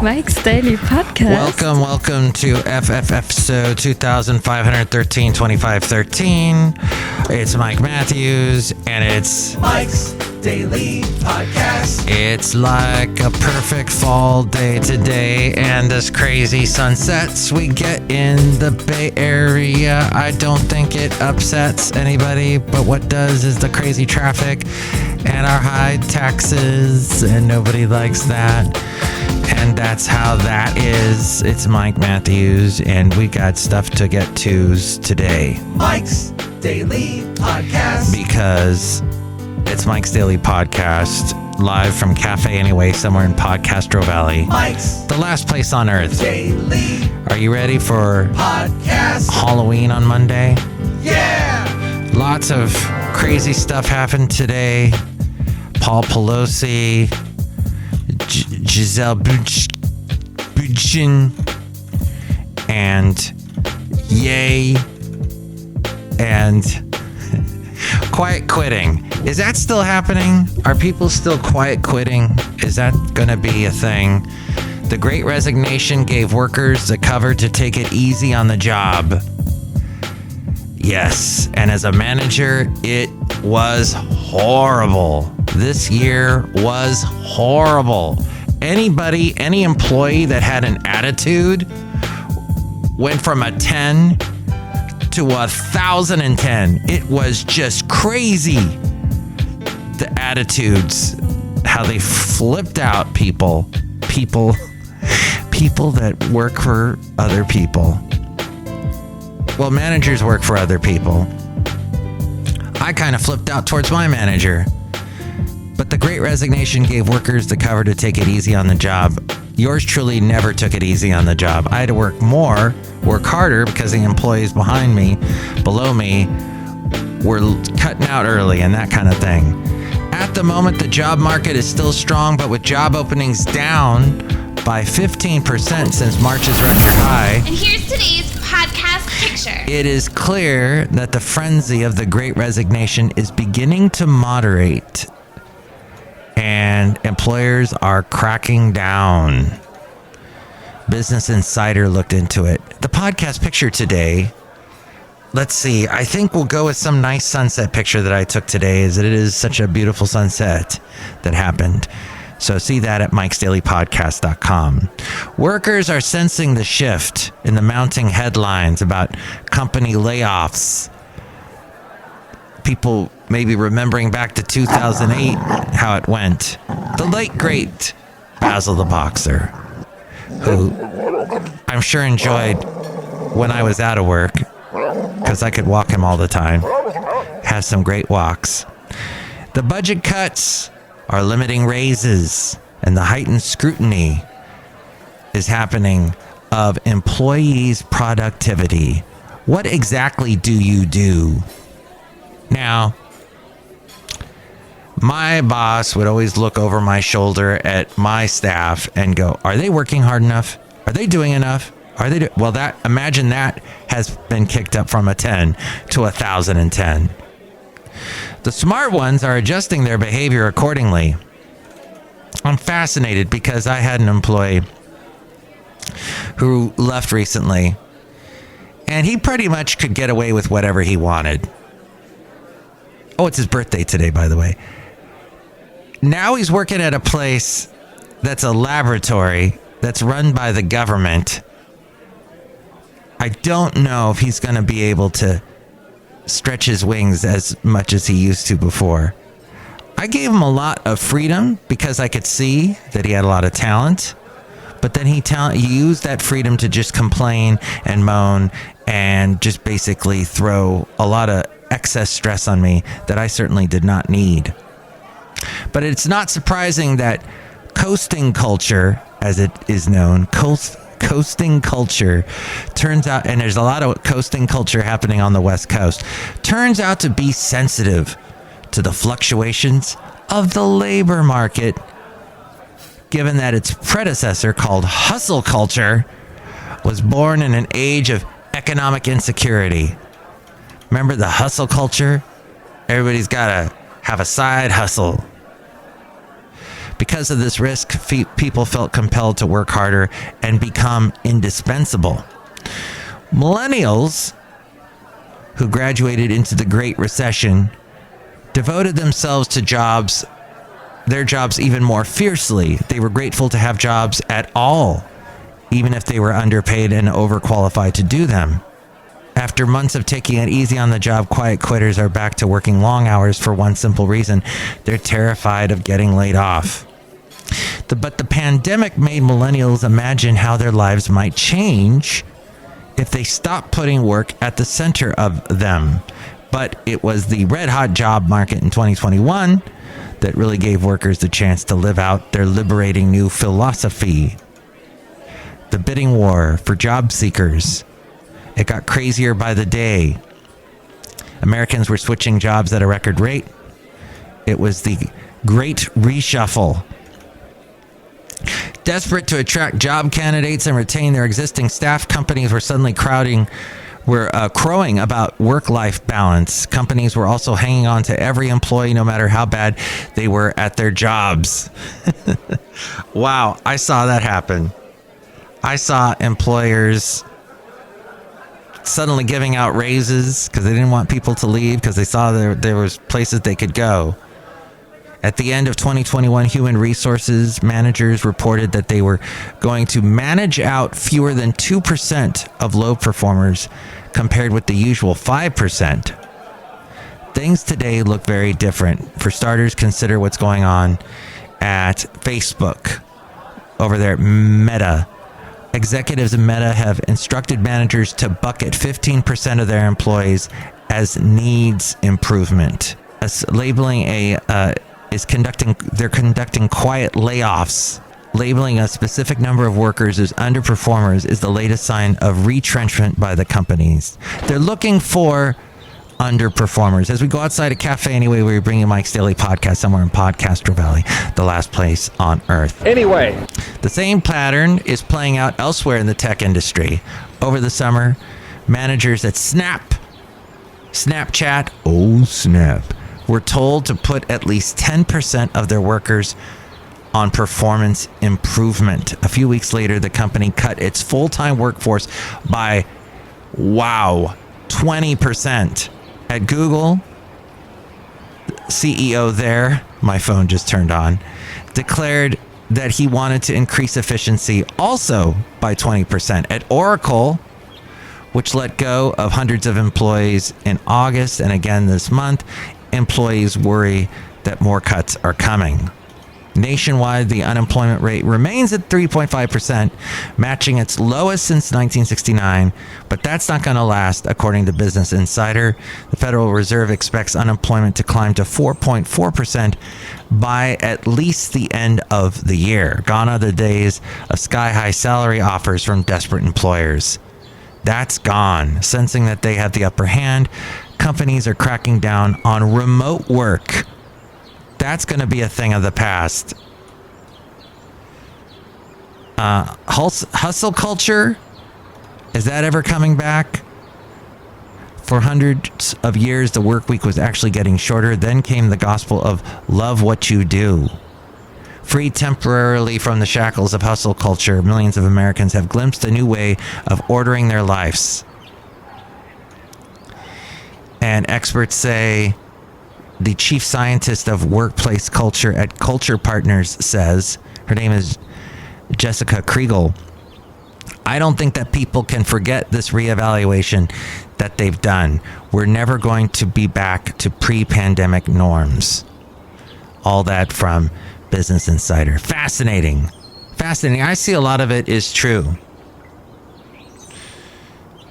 Mike's Daily Podcast. Welcome to episode 2513, 2513. It's Mike Matthews, and it's Mike's Daily Podcast. It's like a perfect fall day today, and as crazy sunsets we get in the Bay Area, I don't think it upsets anybody, but what does is the crazy traffic and our high taxes, and nobody likes that. And that's how that is. It's Mike Matthews, and we got stuff to get to today. Mike's Daily Podcast. Because it's Mike's Daily Podcast, live from Cafe Anyway, somewhere in Podcastro Valley. Mike's the last place on earth. Daily Are you ready for Podcast. Halloween on Monday? Yeah! Lots of crazy stuff happened today. Paul Pelosi, Giselle Bündchen, and Yay, and quiet quitting. Is that still happening? Are people still quiet quitting? Is that going to be a thing? The Great Resignation gave workers the cover to take it easy on the job. Yes, and as a manager, it was horrible. This year was horrible. Any employee that had an attitude went from a 10 to 1,010. It was just crazy. The attitudes, how they flipped out people that work for other people. Well, managers work for other people. I kind of flipped out towards my manager. But the Great Resignation gave workers the cover to take it easy on the job. Yours truly never took it easy on the job. I had to work harder, because the employees below me, were cutting out early and that kind of thing. At the moment, the job market is still strong, but with job openings down by 15% since March's record high. And here's today's podcast picture. It is clear that the frenzy of the Great Resignation is beginning to moderate, and employers are cracking down. Business Insider looked into it. The podcast picture today, let's see, I think we'll go with some nice sunset picture that I took today, as it is such a beautiful sunset that happened. So see that at mikesdailypodcast.com. Workers are sensing the shift in the mounting headlines about company layoffs. People maybe remembering back to 2008, how it went. The late, great Basil the Boxer, who I'm sure enjoyed when I was out of work, because I could walk him all the time. Has some great walks. The budget cuts are limiting raises, and the heightened scrutiny is happening of employees' productivity. What exactly do you do? Now, my boss would always look over my shoulder at my staff and go, are they working hard enough? Are they doing enough? Imagine that has been kicked up from a 10 to 1,010. The smart ones are adjusting their behavior accordingly. I'm fascinated because I had an employee who left recently, and he pretty much could get away with whatever he wanted. Oh, it's his birthday today, by the way. Now he's working at a place that's a laboratory that's run by the government. I don't know if he's going to be able to stretch his wings as much as he used to before. I gave him a lot of freedom because I could see that he had a lot of talent. But then he used that freedom to just complain and moan and just basically throw a lot of excess stress on me that I certainly did not need. But it's not surprising that coasting culture, as it is known, coasting culture turns out, and there's a lot of coasting culture happening on the West Coast, turns out to be sensitive to the fluctuations of the labor market, given that its predecessor, called hustle culture, was born in an age of economic insecurity. Remember the hustle culture? Everybody's got to have a side hustle. Because of this risk, people felt compelled to work harder and become indispensable. Millennials, who graduated into the Great Recession, devoted themselves to their jobs even more fiercely. They were grateful to have jobs at all, even if they were underpaid and overqualified to do them. After months of taking it easy on the job, quiet quitters are back to working long hours for one simple reason: they're terrified of getting laid off. But the pandemic made millennials imagine how their lives might change if they stopped putting work at the center of them. But it was the red-hot job market in 2021 that really gave workers the chance to live out their liberating new philosophy. The bidding war for job seekers. It got crazier by the day. Americans were switching jobs at a record rate. It was the great reshuffle. Desperate to attract job candidates and retain their existing staff, companies were suddenly crowing about work-life balance. Companies were also hanging on to every employee, no matter how bad they were at their jobs. Wow, I saw that happen. I saw employers suddenly giving out raises because they didn't want people to leave because they saw there was places they could go. At the end of 2021, human resources managers reported that they were going to manage out fewer than 2% of low performers compared with the usual 5%. Things today look very different. For starters, consider what's going on at Facebook over there at Meta. Executives in Meta have instructed managers to bucket 15% of their employees as needs improvement. They're conducting quiet layoffs. Labeling a specific number of workers as underperformers is the latest sign of retrenchment by the companies. They're looking for underperformers. As we go outside a cafe anyway, we're bringing Mike's Daily Podcast somewhere in Podcastro Valley, the last place on earth. Anyway, the same pattern is playing out elsewhere in the tech industry. Over the summer, managers at Snapchat, were told to put at least 10% of their workers on performance improvement. A few weeks later, the company cut its full-time workforce by, 20%. At Google, the CEO there, my phone just turned on, declared that he wanted to increase efficiency also by 20%. At Oracle, which let go of hundreds of employees in August and again this month, employees worry that more cuts are coming. Nationwide, the unemployment rate remains at 3.5%, matching its lowest since 1969, but that's not going to last, according to Business Insider. The Federal Reserve expects unemployment to climb to 4.4% by at least the end of the year. Gone are the days of sky-high salary offers from desperate employers. That's gone. Sensing that they have the upper hand, companies are cracking down on remote work. That's going to be a thing of the past. Hustle culture, is that ever coming back? For hundreds of years, the work week was actually getting shorter. Then came the gospel of love what you do. Freed temporarily from the shackles of hustle culture, millions of Americans have glimpsed a new way of ordering their lives. And experts say, the chief scientist of workplace culture at Culture Partners says, her name is Jessica Kriegel, I don't think that people can forget this reevaluation that they've done. We're never going to be back to pre-pandemic norms. All that from Business Insider. Fascinating. I see a lot of it is true.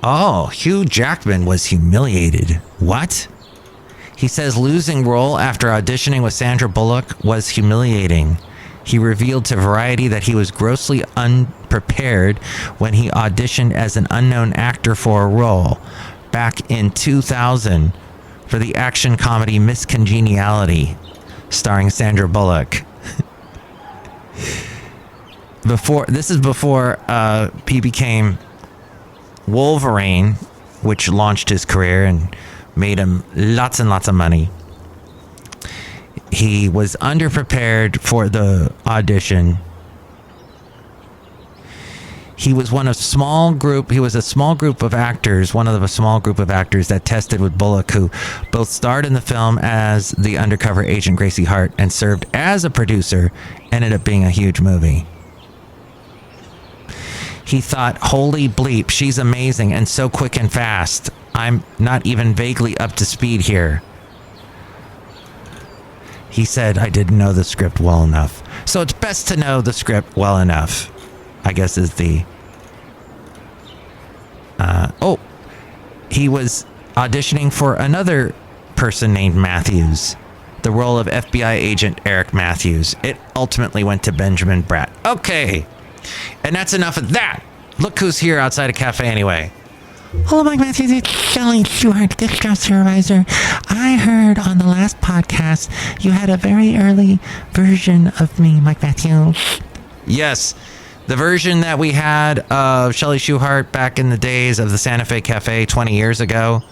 Oh, Hugh Jackman was humiliated. What? He says losing role after auditioning with Sandra Bullock was humiliating. He revealed to Variety that he was grossly unprepared when he auditioned as an unknown actor for a role back in 2000 for the action comedy Miss Congeniality, starring Sandra Bullock. Before he became Wolverine, which launched his career and made him lots and lots of money. he was underprepared for the audition. He was one of small group. He was a small group of actors, one of a small group of actors that tested with Bullock, who both starred in the film as the undercover agent Gracie Hart and served as a producer. Ended up being a huge movie. He thought, holy bleep, she's amazing and so quick and fast. I'm not even vaguely up to speed here. He said, I didn't know the script well enough. So it's best to know the script well enough, I guess is the... he was auditioning for another person named Matthews, the role of FBI agent Eric Matthews. It ultimately went to Benjamin Bratt. Okay, and that's enough of that. Look who's here outside a cafe anyway. Hello, Mike Matthews. It's Chely Shoehart, gift shop supervisor. I heard on the last podcast you had a very early version of me, Mike Matthews. Yes, the version that we had of Chely Shoehart back in the days of the Santa Fe Cafe 20 years ago.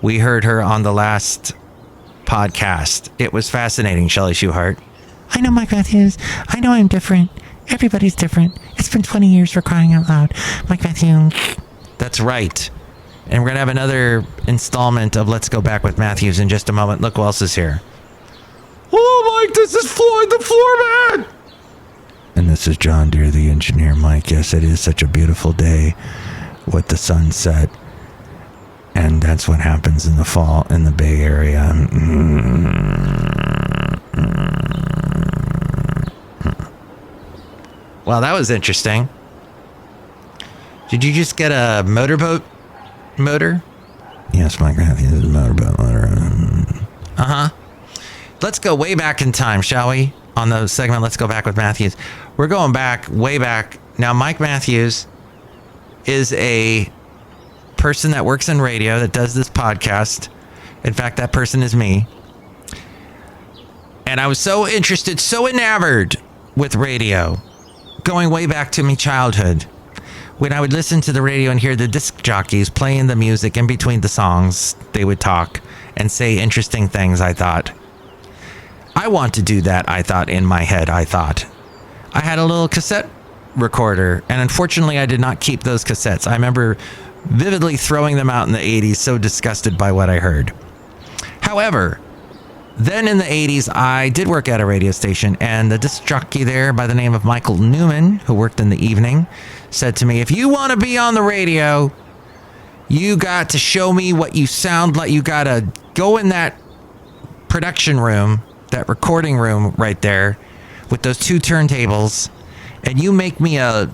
We heard her on the last podcast. It was fascinating, Chely Shoehart. I know, Mike Matthews. I know I'm different. Everybody's different. It's been 20 years for crying out loud, Mike Matthews. That's right. And we're going to have another installment of Let's Go Back with Matthews in just a moment. Look who else is here. Hello, Mike. This is Floyd the Floorman. And this is John Deere, the engineer, Mike. Yes, it is such a beautiful day with the sunset. And that's what happens in the fall in the Bay Area. Well, that was interesting. Did you just get a motorboat motor? Yes, Mike Matthews is a motorboat motor. Uh-huh. Let's go way back in time, shall we? On the segment, Let's Go Back with Matthews. We're going back, way back. Now, Mike Matthews is a person that works in radio that does this podcast. In fact, that person is me. And I was so interested, so enamored with radio, going way back to my childhood, when I would listen to the radio and hear the disc jockeys playing the music in between the songs. They would talk and say interesting things. I thought, I want to do that. I thought in my head, I had a little cassette recorder, and unfortunately I did not keep those cassettes. I remember vividly throwing them out in the 80s, so disgusted by what I heard. However, then in the 80s, I did work at a radio station, and the disc jockey there by the name of Michael Newman, who worked in the evening, said to me, if you want to be on the radio, you got to show me what you sound like. You got to go in that production room, that recording room right there with those two turntables, and you make me a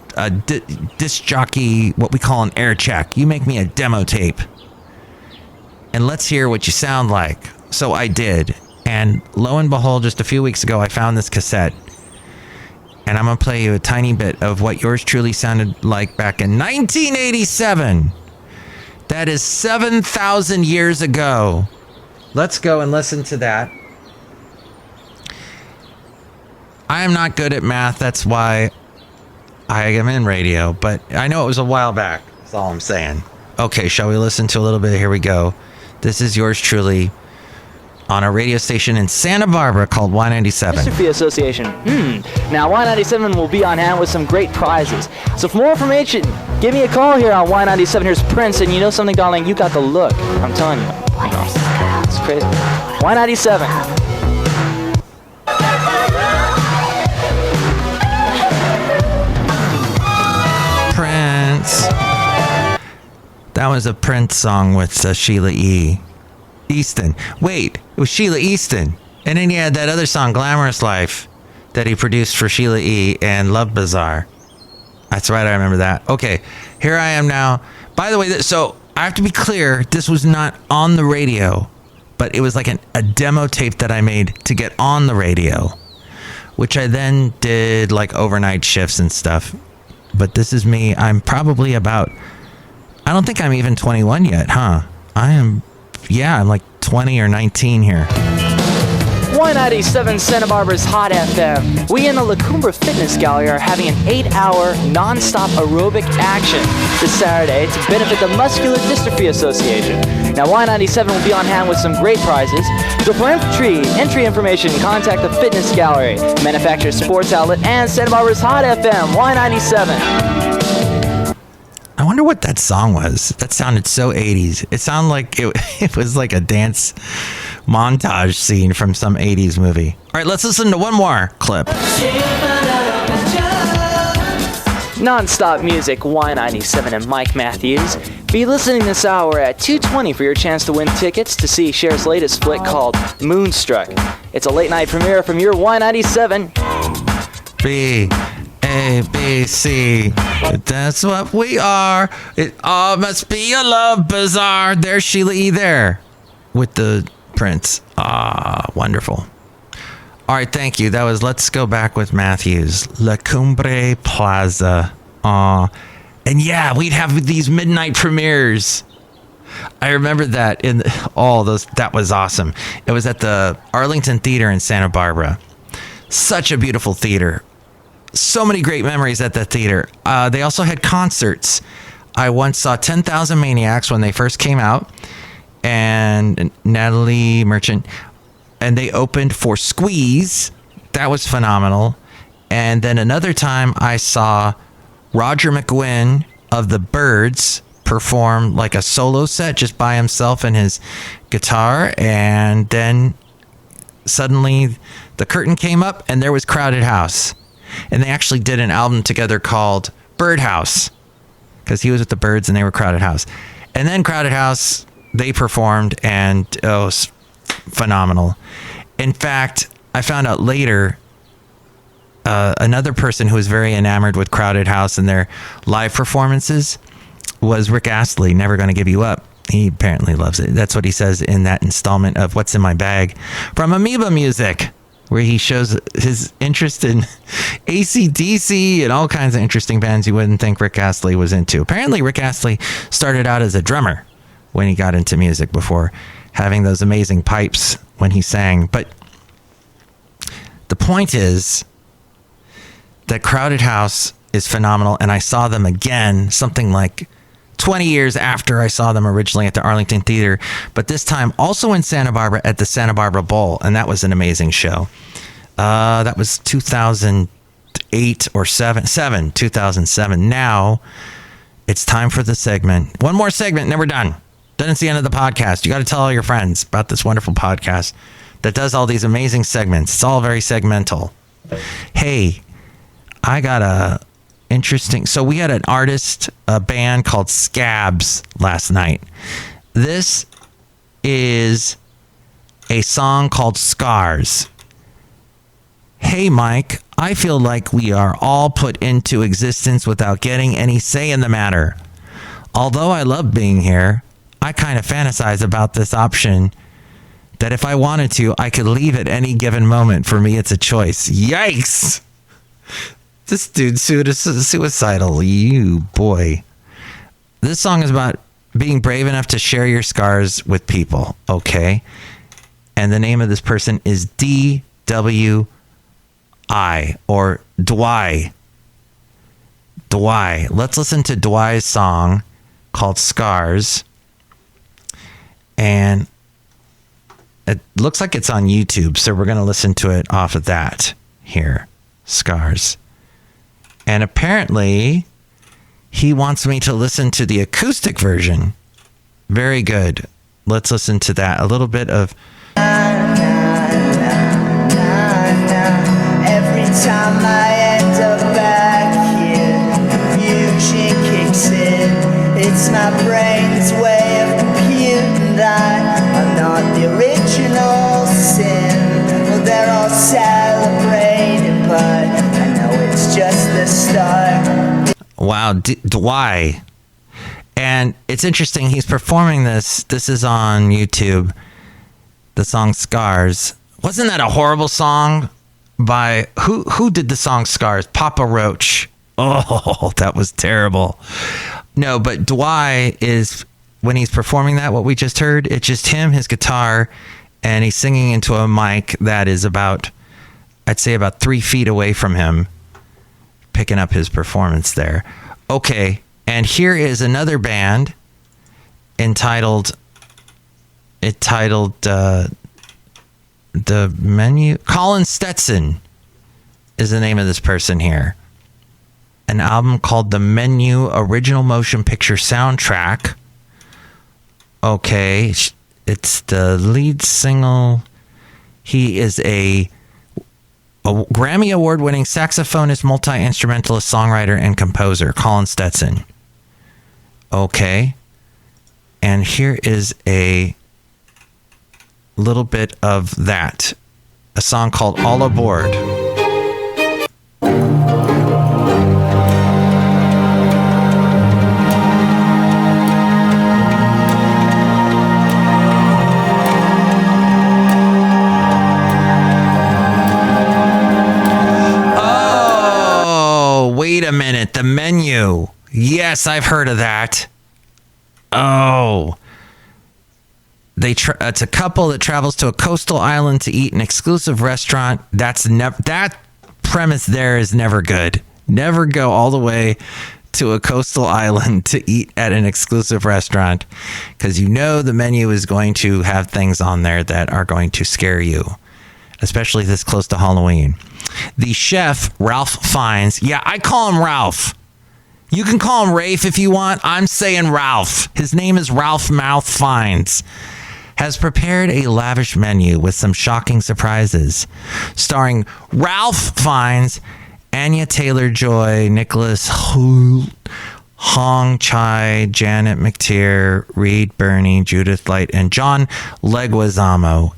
disc jockey, what we call an air check. You make me a demo tape, and let's hear what you sound like. So I did. And lo and behold, just a few weeks ago, I found this cassette. And I'm going to play you a tiny bit of what yours truly sounded like back in 1987. That is 7,000 years ago. Let's go and listen to that. I am not good at math. That's why I am in radio. But I know it was a while back. That's all I'm saying. Okay, shall we listen to a little bit? Here we go. This is yours truly on a radio station in Santa Barbara called Y97. Mr. Fee Association. Now Y97 will be on hand with some great prizes. So for more information, give me a call here on Y97. Here's Prince, and you know something, darling? You got the look. I'm telling you. It's crazy. Y97. Prince. That was a Prince song with Sheila Easton. Wait, it was Sheila Easton. And then he had that other song, Glamorous Life, that he produced for Sheila E. and Love Bazaar. That's right, I remember that. Okay, here I am now. By the way, so I have to be clear, this was not on the radio, but it was like a demo tape that I made to get on the radio, which I then did like overnight shifts and stuff. But this is me. I'm probably about, I don't think I'm even 21 yet, huh? I'm like 20 or 19 here. Y97 Santa Barbara's Hot FM. We in the La Cumbra Fitness Gallery are having an 8-hour non-stop aerobic action this Saturday to benefit the Muscular Dystrophy Association. Now, Y97 will be on hand with some great prizes. So for entry information, contact the Fitness Gallery, Manufacturer Sports Outlet, and Santa Barbara's Hot FM, Y97. I wonder what that song was. That sounded so 80s. It sounded like it was like a dance montage scene from some 80s movie. All right, let's listen to one more clip. Non-stop music, Y97 and Mike Matthews. Be listening this hour at 2:20 for your chance to win tickets to see Cher's latest flick called Moonstruck. It's a late night premiere from your Y97. A, B, C. That's what we are. It all must be a love bazaar. There's Sheila E. there with the Prince. Wonderful. All right, thank you. That was Let's Go Back with Matthews. La Cumbre Plaza. And yeah, we'd have these midnight premieres. I remember that in all those. That was awesome. It was at the Arlington Theater in Santa Barbara. Such a beautiful theater. So many great memories at the theater. They also had concerts. I once saw 10,000 Maniacs when they first came out, and Natalie Merchant, and they opened for Squeeze. That was phenomenal. And then another time I saw Roger McGuinn of the Byrds perform like a solo set just by himself and his guitar, and then suddenly the curtain came up and there was Crowded House. And they actually did an album together called Birdhouse, because he was with the Byrds and they were Crowded House. And then Crowded House, they performed, and it was phenomenal. In fact, I found out later, another person who was very enamored with Crowded House and their live performances was Rick Astley, Never Gonna Give You Up. He apparently loves it. That's what he says in that installment of What's in My Bag from Amoeba Music, where he shows his interest in AC/DC and all kinds of interesting bands you wouldn't think Rick Astley was into. Apparently, Rick Astley started out as a drummer when he got into music before having those amazing pipes when he sang. But the point is that Crowded House is phenomenal, and I saw them again something like 20 years after I saw them originally at the Arlington Theater, but this time also in Santa Barbara at the Santa Barbara Bowl, and that was an amazing show. That was 2008 or 2007. Now it's time for the segment. One more segment, and then we're done. Then it's the end of the podcast. You got to tell all your friends about this wonderful podcast that does all these amazing segments. It's all very segmental. Hey, I got a interesting. So we had an artist, a band called Scabs last night. This is a song called Scars. Hey, Mike, I feel like we are all put into existence without getting any say in the matter. Although I love being here, I kind of fantasize about this option that if I wanted to, I could leave at any given moment. For me, it's a choice. Yikes! This dude's suicidal. You boy. This song is about being brave enough to share your scars with people. Okay. And the name of this person is DWI, or Dwy. Dwy. Let's listen to Dwy's song called Scars. And it looks like it's on YouTube, so we're going to listen to it off of that here. Scars. And apparently, he wants me to listen to the acoustic version. Very good. Let's listen to that. A little bit of... Every time I end up back here, confusion kicks in. It's my brain's way of computing that I'm not the original sin. Well, they're all celebrating, but I know it's just the start. Wow, Dwy. And it's interesting, he's performing this. This is on YouTube. The song Scars. Wasn't that a horrible song by... Who did the song Scars? Papa Roach. Oh, that was terrible. No, but Dwy is... When he's performing that, what we just heard, it's just him, his guitar, and he's singing into a mic that is about 3 feet away from him, picking up his performance there. Okay, and here is another band entitled The Menu. Colin Stetson is the name of this person here. An album called The Menu Original Motion Picture Soundtrack. Okay, it's the lead single. He is a Grammy Award-winning saxophonist, multi-instrumentalist, songwriter, and composer, Colin Stetson. Okay. And here is a little bit of that. A song called All Aboard. Wait a minute, The Menu. Yes, I've heard of that. Oh. It's a couple that travels to a coastal island to eat an exclusive restaurant. That premise there is never good. Never go all the way to a coastal island to eat at an exclusive restaurant, because you know the menu is going to have things on there that are going to scare you, especially this close to Halloween. The chef, Ralph Fiennes. Yeah, I call him Ralph. You can call him Rafe if you want. I'm saying Ralph. His name is Ralph Mouth Fiennes. Has prepared a lavish menu with some shocking surprises, starring Ralph Fiennes, Anya Taylor-Joy, Nicholas Hoult, Hong Chai, Janet McTeer, Reed Birney, Judith Light, and John Leguizamo.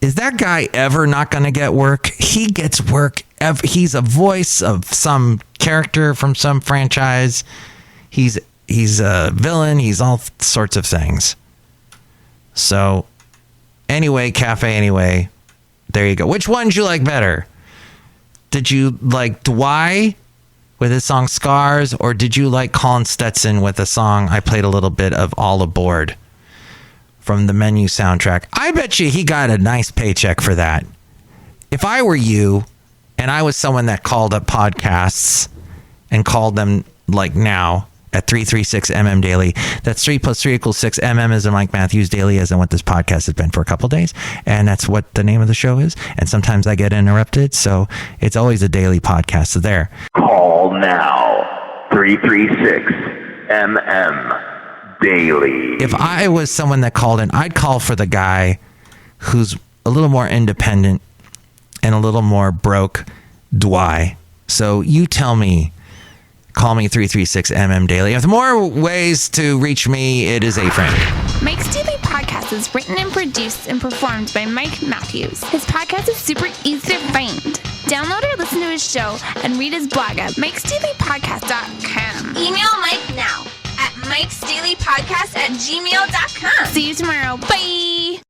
Is that guy ever not going to get work? He gets work. He's a voice of some character from some franchise. He's a villain. He's all sorts of things. So, anyway, Cafe Anyway. There you go. Which one did you like better? Did you like Dwight with his song Scars, or did you like Colin Stetson with a song I played a little bit of All Aboard from the Menu soundtrack? I bet you he got a nice paycheck for that. If I were you and I was someone that called up podcasts and called them like now at 336mm Daily, that's 3 + 3 = 6. MM is in Mike Matthews Daily, as in what this podcast has been for a couple days. And that's what the name of the show is. And sometimes I get interrupted, so it's always a daily podcast. So there. Call now. 336MM Daily. If I was someone that called in, I'd call for the guy who's a little more independent and a little more broke, Dwight. So you tell me. Call me 336MM Daily. If more ways to reach me, it is a friend. Mike's Daily Podcast is written and produced and performed by Mike Matthews. His podcast is super easy to find. Download or listen to his show and read his blog at mikesdailypodcast.com. Email Mike now at mikesdailypodcast@gmail.com. See you tomorrow. Bye.